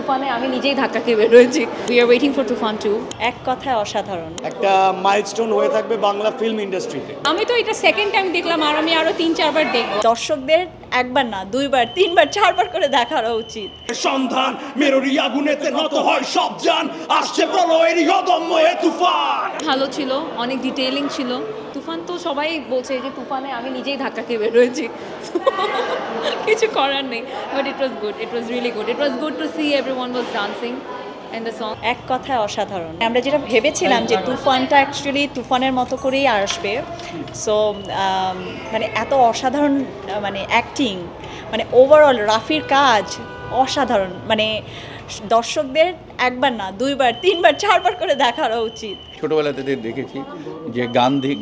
তুফানে আমি নিজেই ধাক্কা খেয়ে বের হয়েছি। উই আর ওয়েটিং ফর তুফান 2। এক কথায় অসাধারণ একটা মাইলস্টোন হয়ে থাকবে বাংলা ফিল্ম ইন্ডাস্ট্রিতে। আমি তো এটা সেকেন্ড টাইম দেখলাম, আর আমি আরো 3-4 বার দেখব। দর্শকদের একবার না, দুইবার, তিনবার, চারবার করে দেখার উচিত। সন্ধান মেরুরি আগুনেতে নত হয় সব জান, আসছে প্রলয়ের অদম্য এ তুফান। ভালো ছিল, অনেক ডিটেইলিং ছিল। তুফান তো সবাই বলছে যে তুফানে আমি নিজেই ধাক্কা খেয়ে বের হয়েছি, কিছু করার নেই। But it was good, it was really good. It was good to see everyone was dancing in the song. এক কথায় অসাধারণ। আমরা যেটা ভেবেছিলাম যে তুফানটা অ্যাকচুয়ালি তুফানের মতো করেই আসবে, সো মানে এত অসাধারণ মানে অ্যাক্টিং, মানে ওভারঅল রাফির কাজ অসাধারণ। মানে দর্শকদের একবার না, দুইবার, তিনবার, চারবার করে দেখার উচিত। ছোটোবেলা থেকে দেখেছি যে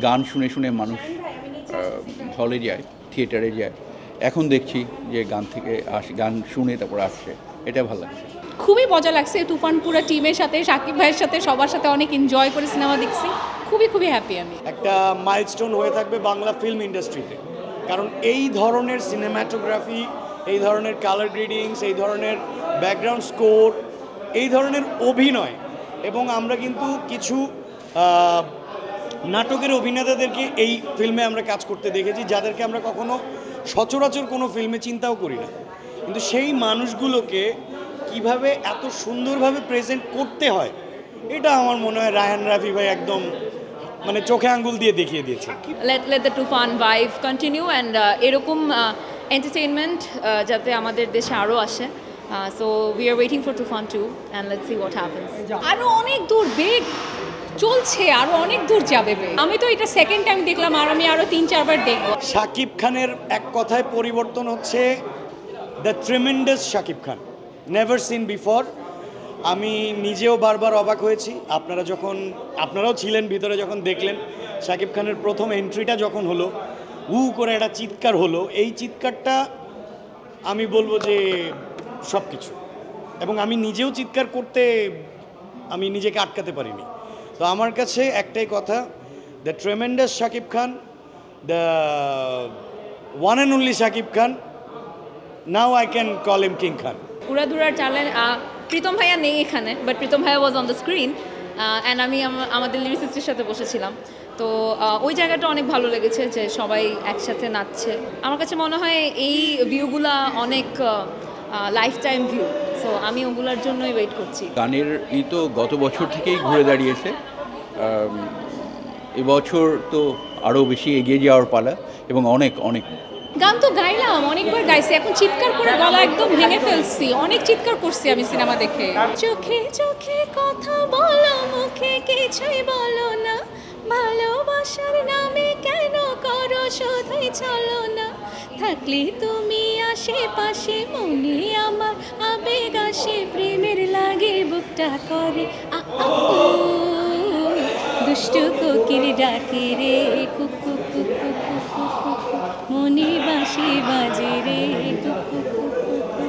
গান শুনে শুনে মানুষ হলে যায়, থিয়েটারে যায়। এখন দেখছি যে গান শুনে তারপর আসছে, এটা ভালো লাগছে। খুবই মজা লাগছে। তুফান পুরো টিমের সাথে, শাকিব ভাইয়ের সাথে, সবার সাথে অনেক এনজয় করে সিনেমা দেখছি। খুবই খুবই হ্যাপি আমি। একটা মাইলস্টোন হয়ে থাকবে বাংলা ফিল্ম ইন্ডাস্ট্রিতে, কারণ এই ধরনের সিনেমাটোগ্রাফি, এই ধরনের কালার গ্রেডিংস, এই ধরনের ব্যাকগ্রাউন্ড স্কোর, এই ধরনের অভিনয়, এবং আমরা কিন্তু কিছু নাটকের অভিনেতাদেরকে এই ফিল্মে আমরা কাজ করতে দেখেছি, যাদেরকে আমরা কখনো সচরাচর কোনো ফিল্মে চিন্তাও করি না। কিন্তু সেই মানুষগুলোকে কিভাবে এত সুন্দরভাবে প্রেজেন্ট করতে হয়, এটা আমার মনে হয় রায়হান রাফি ভাই একদম মানে চোখে আঙ্গুল দিয়ে দেখিয়ে দিয়েছে। let the Toofan vibe continue and এরকম এন্টারটেইনমেন্ট যাতে আমাদের দেশে আরও আসে। So we are waiting for Toofan 2 and let's see what happens. আরো অনেক দূর বেগ চলছে, আরো অনেক দূর যাবে। আমি তো এটা সেকেন্ড টাইম দেখলাম, আর আমি আরো 3-4 বার দেখব। শাকিব খানের এক কথায় পরিবর্তন হচ্ছে, the tremendous Shakib Khan, never seen before. আমি নিজেও বারবার অবাক হয়েছি। আপনারাও ছিলেন ভিতরে যখন দেখলেন শাকিব খানের প্রথম এন্ট্রিটা যখন হলো, করে একটা চিৎকার হলো। এই চিৎকারটা আমি বলবো যে সব কিছু, এবং আমি নিজেও চিৎকার করতে আমি নিজেকে আটকাতে পারিনি। তো আমার কাছে একটাই কথা, the tremendous Shakib Khan, the one and only Shakib Khan, now I can call him king Khan. উড়াধুরার চ্যালেঞ্জ, প্রীতম ভাইয়া নেই এখানে, বাট প্রীতম ভাইয়া was on the screen and আমি আমাদের লিরিসিস্টের সাথে বসেছিলাম। তো ওই জায়গাটা অনেক ভালো লেগেছে যে সবাই একসাথে নাচছে। আমার কাছে মনে হয় এই ভিউগুলা অনেক লাইফ টাইম ভিউ, সো আমি ওগুলোর জন্যই ওয়েট করছি। গানের তো গত বছর থেকেই ঘুরে দাঁড়িয়েছে, এবছর তো আরও বেশি এগিয়ে যাওয়ার পালা, এবং অনেক অনেক গান তো গাইলাম, অনেকবার গাইছি, এখন চিৎকার করে গলা একদম ভেঙে ফেলছি। অনেক চিৎকার করছি আমি সিনেমা দেখে। চোখে চোখে কথা বলো, মুখে কিছুই বলো না, ভালোবাসার নামে কেন করো শুধুই চলো না, থাকলে তুমি আশেপাশে মনে আমার আবেগ আসে, প্রেমের লাগে বুকটা করে দুষ্টু কোকিল ডাকে রে, কুকু কুকু কুকু কুকু, মনে বাঁশি বাজে রে, কুকু কুকু।